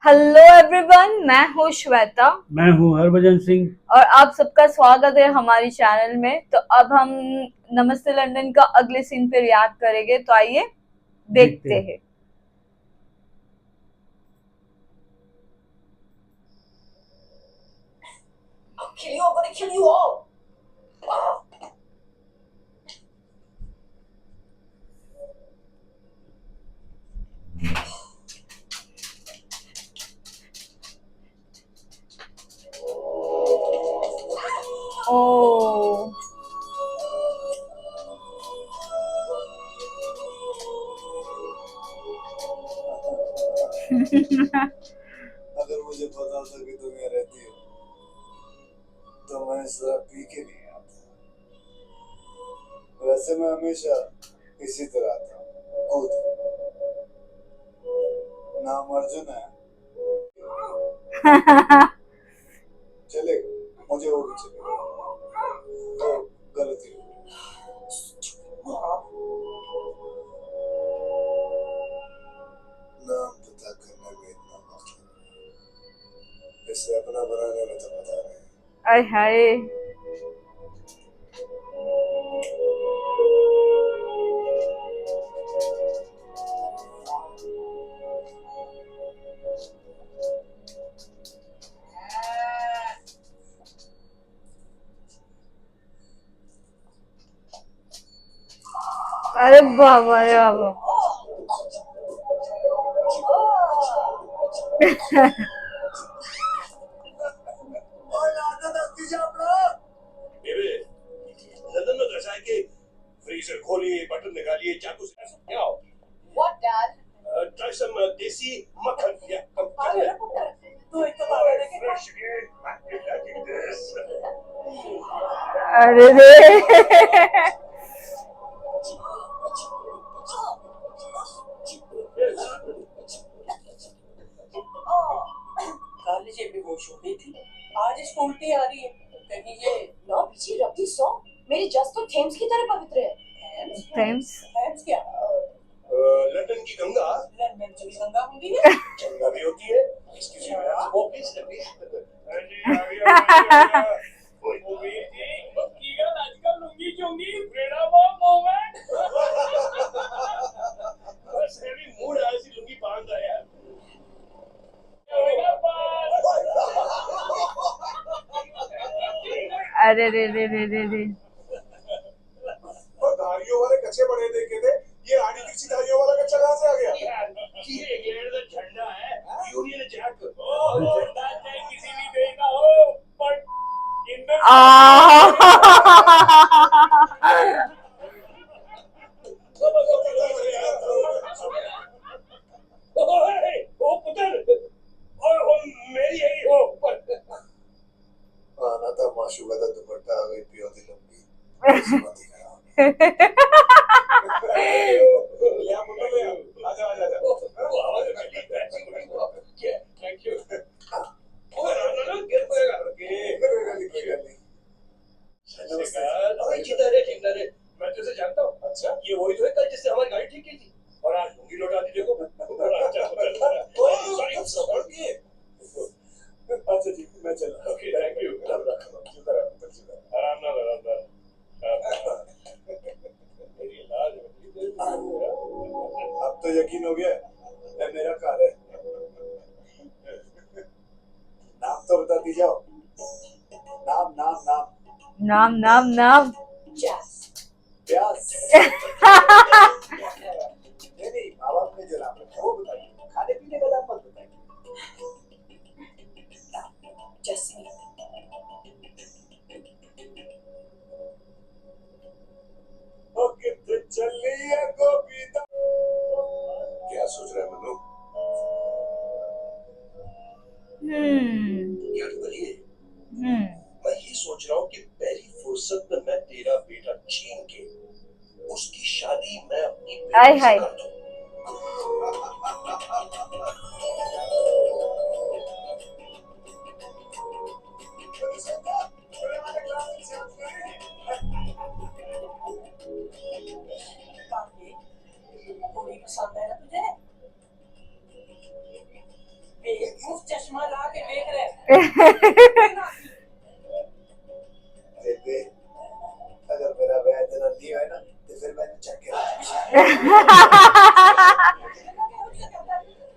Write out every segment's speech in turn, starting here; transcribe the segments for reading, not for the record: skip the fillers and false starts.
Hello everyone, मैं हूँ श्वेता। मैं हूँ हरभजन सिंह और आप सबका स्वागत है हमारी चैनल में। तो अब हम नमस्ते लंदन का अगले सीन पे रिएक्ट करेंगे, तो आइए देखते हैं। Kill you, I'm gonna kill you all. ओ अगर मुझे पता था कि तुम यहाँ रहती हो तो मैं शराब पी के नहीं आता। वैसे मैं हमेशा इसी तरह आता हूँ, कूद के। नाम अर्जुन है। चलेगा, मुझे वो भी चलेगा। तो गलती हो गई। नाम पता करने में इतना वक्त लगा, इसे अपना बनाने में तो पता नहीं। आय हाय। अरे बाबा रे बाबा। लंदन में कैसा है कि फ्रीजर खोलिए, बटन निकालिए, चाकू से क्या हो? What, Dad? Try some देसी मक्खन. Yeah, come. तू एक तो बाबा ने Fresh again. You're liking this. अरे रे। कॉलेज में वो शो गई थी। आज स्कूटी आ रही है। कहीं ये नो बीची रब्बी सॉन्ग मेरी जस्ट तो थेम्स की तरह पवित्र है। थैंक्स। थेम्स क्या? लंदन की गंगा. लंदन की भी गंगा होती है। गंगा भी होती है. Excuse me, वो please let me. अरे आ गया. वो भी थी. कीगल आजकल लुंगी चुंगी फ्रीडम ऑफ मूवमेंट. बस हैवी मूड है ऐसी लुंगी पहन रहा है यार. अरे रे रे रे रे रे। धारियों वाले कच्चे बड़े देखे थे. ये आड़ी तिरछी धारियों वाला कच्चा कहाँ से आ गया? ये इंग्लैंड का झंडा है. Union Jack. झंडा चाहे किसी भी देश का हो, पर इंडियन. ओ पुत्र. और मेरी है हो. आना था माशूका का दुपट्टा आ गई पियो दी लंबी. किस्मती खराब. ले आ पुत्र ले आ. आजा आजा आजा. आवाज चली. Thank you. ओ ना गिर पड़ेगा. गिरेगा नहीं. अरे जिधर है मैं तुझे जानता हूँ. अच्छा ये वही तो है कल जिससे हमारी गाड़ी ठीक की थी और आज लुंगी लौटा दी. देखो सॉरी. अच्छा जी मैं चला. Okay thank you. आराम ना मेरी लाज. अब तो यकीन हो गया है मेरा कार है. नाम तो बता दी जाओ. नाम नाम नाम नाम नाम नाम। Jazz. प्यास. नहीं माँ बाप ने जो नाम रखा वो बताइए. खाने पीने का नाम मत बताइए. Jasmine. ओके तो चलिए गोपीता. क्या सोच रहा है मनु? क्या तो करिए. मैं ये सोच रहा हूँ कि पहली फुर्सत में मैं तेरा बेटा छीन के उसकी शादी मैं अपनी आय बेटी से हाय। कर दूं. पूरी पसंद है ना तुझे? बेबे अगर मेरा ब्याह इतना नहीं है ना तो फिर मैं चक्के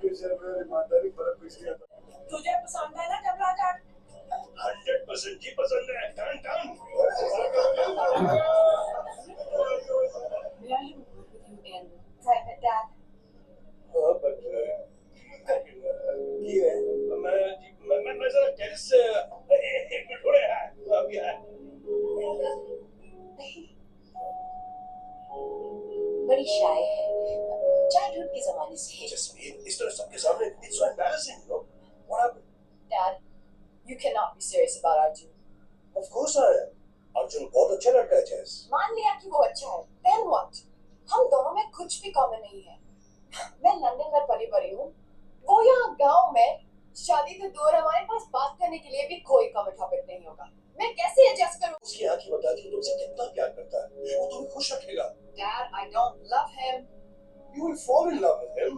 कुछ रुपये ईमानदारी फर्क कुछ नहीं आता तुझे पसंद है ना डबला चाट 100% जी पसंद है टन टन May I have a word with you in private, Dad? हाँ बट ये है मैं जरा टेरिस से एक मिनट हो रहा है अभी है बड़ी शाय है चाइल्डहुड के जमाने से है जसमीत इस तरह सबके सामने it's so embarrassing you know what happened Dad, you cannot be serious about Arjun. Of course I am Arjun बहुत अच्छा लड़का है जैस मान लिया कि वो अच्छा है then what? हम दोनों में कुछ भी कॉमन नहीं है मैं लंदन में पली बड़ी हूँ वो यहाँ गांव में शादी से दूर हमारे पास बात करने के लिए भी कोई कॉमन टॉपिक नहीं होगा मैं कैसे एडजस्ट करूँ उसकी आंखें बताती हैं तुमसे कितना प्यार करता है वो तुम्हें खुश रखेगा Dad, I don't love him. you will fall in love with him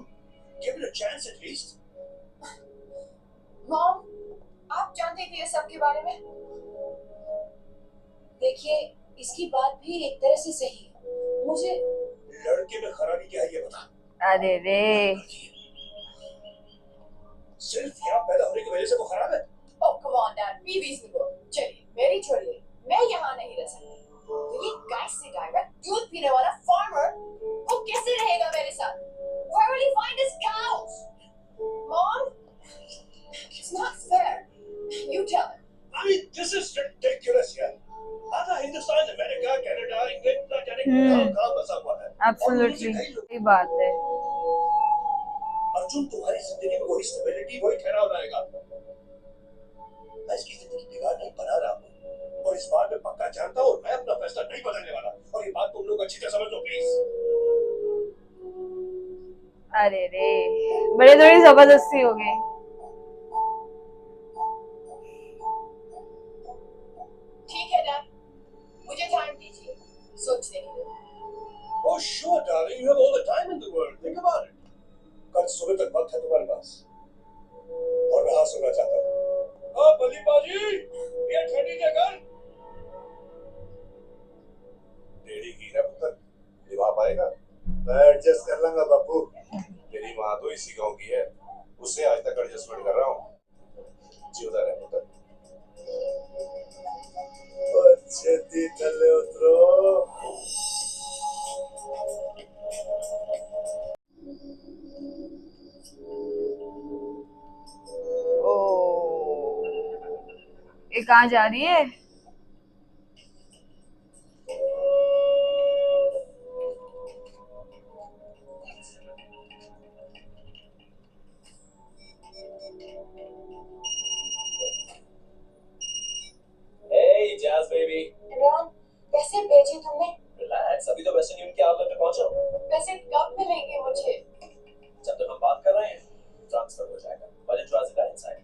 give it a chance at least Mom, आप जानते थे ये सब के बारे में? देखिए, इसकी बात भी एक तरह से सही है। मुझे लड़के में खराबी क्या है ये बता अरे रे सिर्फ यहाँ पैदा होने की वजह से वो खराब है Oh, come on, Dad, be reasonable. चलिए, मेरी छोड़िए, मैं यहाँ नहीं रह सकती। तो ये गाय से डायरेक्ट दूध पीने वाला farmer, वो कैसे रहेगा मेरे साथ? Where will he find his cows? Mom, it's not fair. You tell him. I mean this is ridiculous यार आधा हिंदुस्तान अमेरिका कनाडा इंग्लैंड ना जाने कहाँ बसा हुआ है एब्सोल्युटली सही बात है अर्जुन तुम्हारी जिंदगी में वही स्टेबिलिटी वही ठहराव लाएगा मैं इसकी जिंदगी बिगाड़ नहीं बना रहा हूँ और इस बात में पक्का जानता हूँ और मैं अपना फैसला नहीं बदलने वाला और ये बात तुम लोग अच्छी तरह समझ लो प्लीज अरे रे बड़े थोड़ी जबरदस्ती हो गई ठीक है, Dad. मुझे टाइम दीजिए सोचने के लिए। Oh sure darling you have all the time in the world think about it कल सुबह तक वक्त है तुम्हारे पास और मैं हाँ सुनना चाहता हूँ बली बाजी ये ठंडी जगह तेरी की ना पुत्र निभा पाएगा मैं एडजस्ट कर लूंगा बापू मेरी माँ तो इसी गांव की है उससे आज तक एडजस्टमेंट कर रहा हूँ जीवदा रहे पुत्र छेती थल्ले उतरो ओ ये कहाँ जा रही है Hey, Jazz baby. इमरान, पैसे भेजे तुमने? Relax. अभी तो वेस्टर्न यूनियन के आउटलेट पे पहुंचा हूं। पैसे कब मिलेंगे मुझे? जब तक हम बात कर रहे हैं, ट्रांसफर हो जाएगा। But it was a guy inside.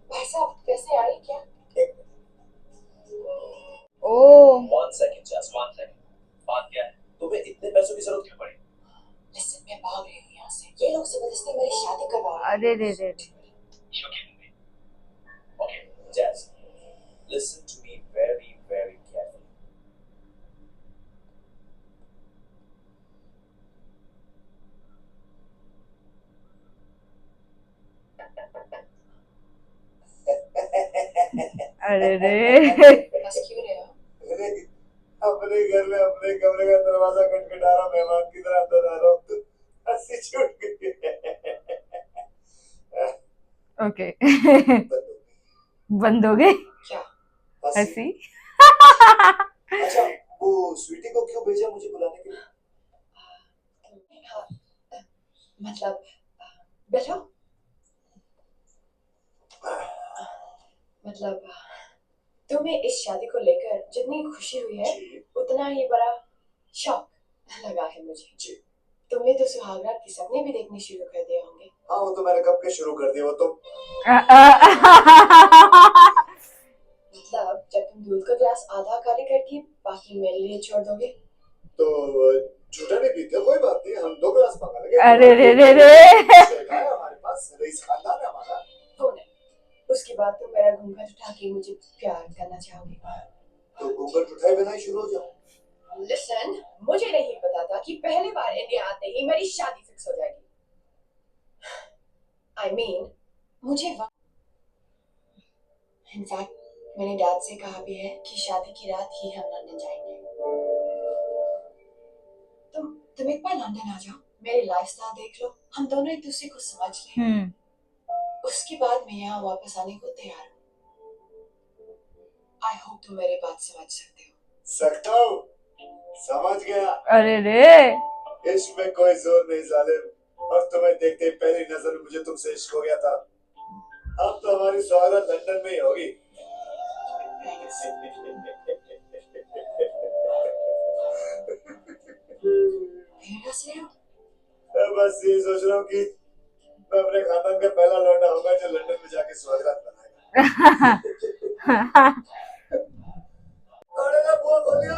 भाई साहब, पैसे आए क्या? एक ओ 1 second, Jazz. 1 second. बात क्या है? तुम्हें इतने पैसों की जरूरत क्यों पड़ी? Listen, मैं भाग रही हूँ यहाँ से। ये लोग जबरदस्ती मेरी शादी करवा रहे हैं। अरे रे रे You kidding me? Okay, Jazz. Listen to me very, very carefully. अरे रे बस क्यों रहे हो? अपने घर में अपने कमरे का दरवाजा खटखटा रहा मेहमान की तरह अंदर आ रहा हूँ हंसी छूट गई ओके बंद हो गई क्या? हंसी अच्छा वो स्वीटी को क्यों भेजा मुझे बुलाने के लिए मतलब बैठो। मतलब तुम्हें इस शादी को लेकर जितनी खुशी हुई है उतना ही बड़ा शौक लगा है मुझे। जी। तुमने तो सुहागरात के सपने भी देखने शुरू कर दिए होंगे। हाँ वो तो मैंने कब के शुरू कर दिया वो तो मतलब जब तुम दूध का गिलास आधा खाली करके बाकी मेरे लिए छोड़ दोगे? तो झूठा नहीं पीते कोई बात नहीं हम 2 गिलास मंगा लेंगे अरे रे रे रे हमारे पास रईस खानदान है हमारा वो नहीं, उसकी बाद तुम मेरा घूंघट उठा के मुझे प्यार करना चाहोगे? तो घूंघट उठाए बिना ही शुरू हो जाओ। लिसन, मुझे नहीं पता था कि पहली बार इंडिया आते ही मेरी शादी फिक्स हो जाएगी। I mean, मुझे इनफैक्ट मैंने डैड से कहा भी है कि शादी की रात ही हम लंदन जाएंगे। तुम एक बार लंदन आ जाओ, मेरी लाइफस्टाइल देख लो, हम दोनों एक दूसरे को समझ लें। उसके बाद मैं यहाँ वापस आने को तैयार हूँ। आई होप तुम मेरी बात समझ सकते हो। सकता हूँ, समझ गया। अरे रे, इश्क में कोई जोर नहीं जालिम, और तुम्हें देखते ही पहली नजर में मुझे तुमसे इश्क हो गया था। अब तो हमारी स्वागत लंदन में ही होगी। बस ये सोच रहा हूँ कि मैं अपने खानदान का पहला लौंडा होगा जो लंदन में जाके स्वागत बनाएगा। अरे ना बुआ खोलिए।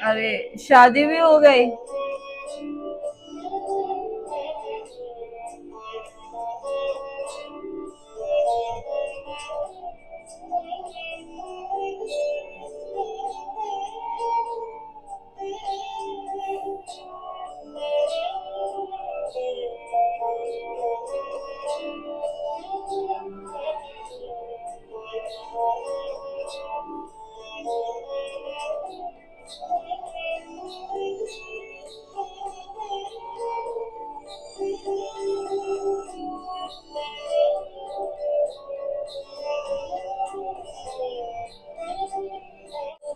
अरे शादी भी हो गई।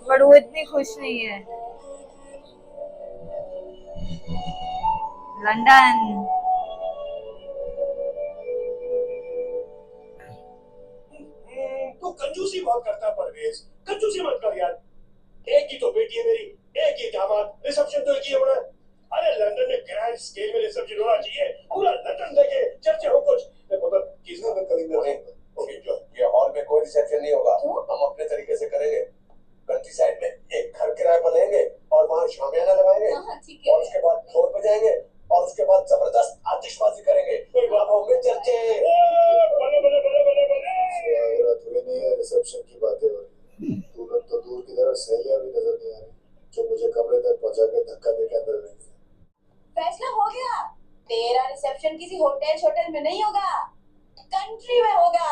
बट वो इतनी खुश नहीं है। लंदन। तू कंजूसी बहुत करता है परवेज, कंजूसी मत कर यार। एक ही तो बेटी है मेरी, एक ही दामाद, रिसेप्शन तो एक ही होना। अरे लंदन में ग्रैंड स्केल में रिसेप्शन होना चाहिए, पूरा लंदन देखे, चर्चे हो कुछ। मतलब किसने में करेंगे? ये हॉल में कोई रिसेप्शन नहीं होगा, हम अपने तरीके से करेंगे। कंट्री साइड में एक घर किराए पर लेंगे और वहाँ शामियाना लगाएंगे, और उसके बाद ढोल बजाएंगे, और उसके बाद जबरदस्त आतिशबाजी करेंगे। वहाँ होंगे चर्चे। बले बले बले बले बले। तुम्हें नहीं है रिसेप्शन की बातें हो रही, तू लोग तो दूर की तरफ सहेलियां भी नजर नहीं आ रही जो मुझे कमरे तक पहुंचा के धक्का देके अंदर ले गई। फैसला हो गया, तेरा रिसेप्शन किसी होटल में नहीं होगा, कंट्री में होगा।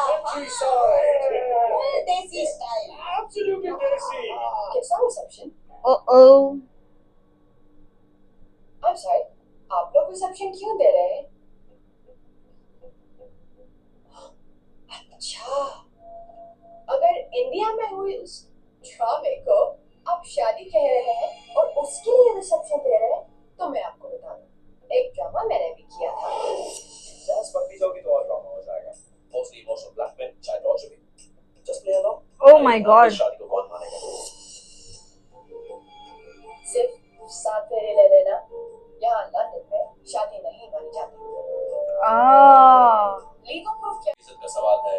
देसी स्टाइल, एब्सोल्युटली देसी। कैसा रिसेप्शन? ओ I'm sorry, आप लोग रिसेप्शन क्यों दे रहे हैं? अच्छा, अगर इंडिया में हुई उस ड्रामे को आप शादी कह रहे हैं और उसके लिए रिसेप्शन दे रहे हैं, तो मैं आपको बता दूं, एक ड्रामा मैंने भी किया था। 10 पकड़ी जाओगी तो और ड्रामा हो जाएगा। मोस्टली इमोशनल ब्लैकमेल, चाहे टॉर्चर भी। Just play along. Oh my God. शादी को कौन मानेगा? सिर्फ 7 फेरे ले लेना, यहाँ लंदन में शादी नहीं मानी जाती। लीगल प्रूफ क्या? इज्जत का सवाल है,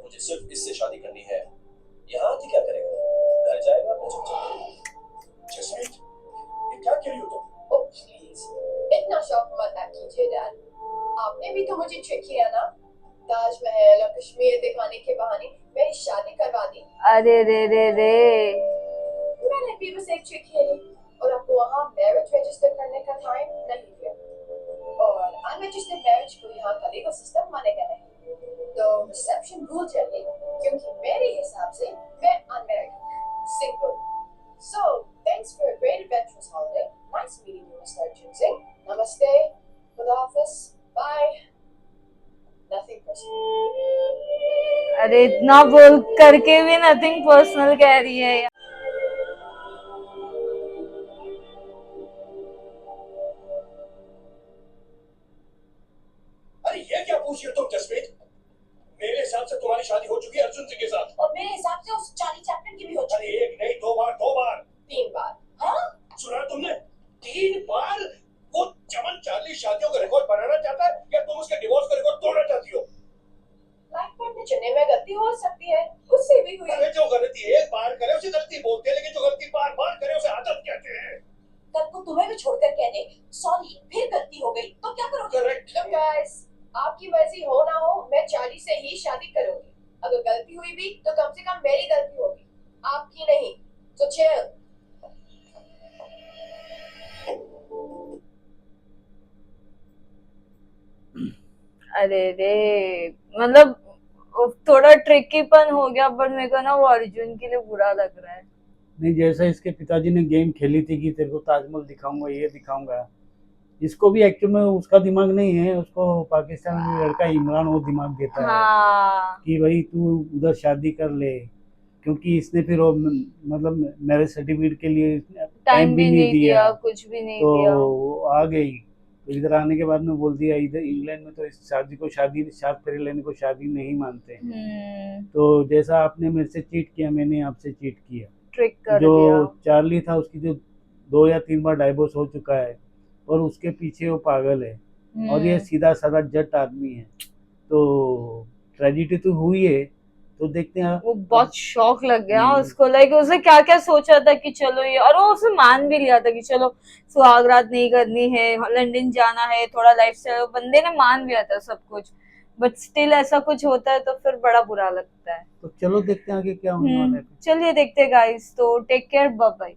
मुझे सिर्फ इससे शादी करनी है। यहाँ आके क्या करेगा? घर जाएगा अपने चुपचाप। जसमीत, ये क्या कह रही हो तुम? ओह प्लीज, इतना शौक मत कीजिए डैड। आपने भी तो मुझे ट्रिक किया ना, ताजमहल और कश्मीर दिखाने के बहाने मेरी शादी करवा दी। अरे रे रे रे। मैंने भी बस एक ट्रिक खेली और आपको वहाँ मैरिज रजिस्टर करने का टाइम नहीं दिया, और अनरजिस्टर्ड मैरिज को यहाँ का लीगल सिस्टम मानेगा नहीं, तो रिसेप्शन भूल जाइए, क्योंकि मेरे हिसाब से मैं अनमैरिड हूँ, single. So thanks for a great adventurous holiday. Nice meeting you, Mr. Arjun Singh. Namaste. Good office. Bye. Nothing personal. अरे इतना बोल करके भी नथिंग पर्सनल कह रही है यार। अरे ये क्या पूछ रही हो तुम जसमीत? मेरे हिसाब से तुम्हारी शादी हो चुकी है अर्जुन सिंह के साथ। और मेरे हिसाब से उस चार्ली चैपलिन की भी हो अरे एक नहीं, 2 बार, 2 बार, 3 बार। हाँ? सुना तुमने? 3 बार? वो चमन चार्ली शादियों का रिकॉर्ड बनाना चाहता है या तुम उसके डिवोर्स का रिकॉर्ड तोड़ना चाहती हो? लाइफ पार्टनर चुनने में गलती हो सकती है, उससे भी हुई। अरे जो गलती एक बार करे उसे गलती बोलते हैं, लेकिन जो गलती बार बार करे उसे आदत कहते हैं। कल को तुम्हें भी छोड़कर कह दे सॉरी फिर गलती हो गई तो क्या करोगे? Look guys, आपकी मर्जी हो ना हो मैं चार्ली से ही शादी करूंगी। अगर गलती हुई भी तो कम से कम मेरी गलती होगी, आपकी नहीं। So chill. अरे रे, मतलब थोड़ा ट्रिकीपन हो गया, पर मेरे को ना वो अर्जुन के लिए बुरा लग रहा है। नहीं, जैसा इसके पिताजी ने गेम खेली थी कि तेरे को ताजमहल दिखाऊंगा, ये दिखाऊंगा, इसको भी एक्चुअल में उसका दिमाग नहीं है, उसको पाकिस्तान में लड़का इमरान वो दिमाग देता है हाँ, कि भाई तू उधर शादी कर ले, क्योंकि इसने फिर वो मतलब मैरिज सर्टिफिकेट के लिए टाइम भी नहीं दिया, कुछ भी नहीं तो दिया। वो आ गई। तो इधर आने के बाद में बोल दिया, इधर इंग्लैंड में तो इस शादी को सात फेरे लेने को शादी नहीं मानते हैं। तो जैसा आपने मेरे से चीट किया, मैंने आपसे चीट किया। ट्रिक कर जो दिया। चार्ली था उसकी जो 2 या 3 बार डाइवोर्स हो चुका है और उसके पीछे वो पागल है और ये सीधा साधा जट आदमी है। तो ट्रेजिडी तो हुई है, तो देखते हैं। वो बहुत शौक लग गया उसको, लाइक उसने क्या क्या सोचा था कि चलो ये, और वो उसने मान भी लिया था कि चलो सुहागरात नहीं करनी है, लंदन जाना है, थोड़ा लाइफस्टाइल, बंदे ने मान लिया था सब कुछ, बट स्टिल ऐसा कुछ होता है तो फिर बड़ा बुरा लगता है। तो चलो देखते हैं आगे क्या होने वाला है। चलिए देखते हैं गाइस, तो टेक केयर, बाय बाय।